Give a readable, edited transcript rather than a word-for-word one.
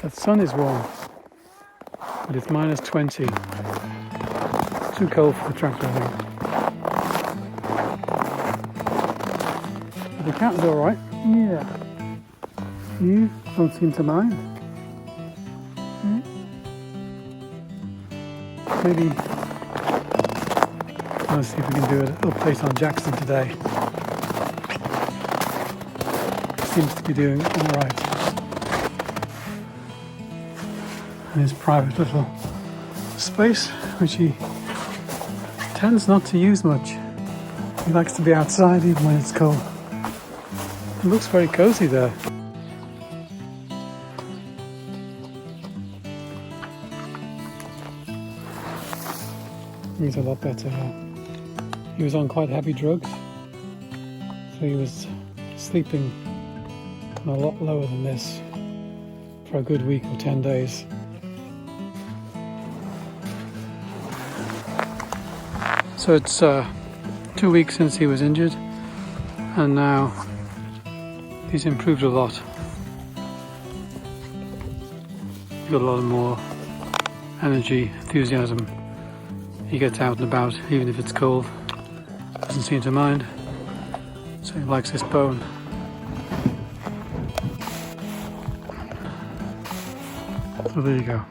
The sun is warm, but it's minus 20. Too cold for the tractor, I think. But the cat's alright. Yeah. You don't seem to mind. Maybe let's see if we can do an update on Jackson today. Seems to be doing alright. In his private little space, which he tends not to use much. He likes to be outside even when it's cold. It looks very cozy there. He's a lot better now. He was on quite heavy drugs, so he was sleeping a lot lower than this for a good week or 10 days. So it's 2 weeks since he was injured, and now he's improved a lot. He's got a lot more energy, enthusiasm. He gets out and about even if it's cold. Doesn't seem to mind. So he likes this bone. So there you go.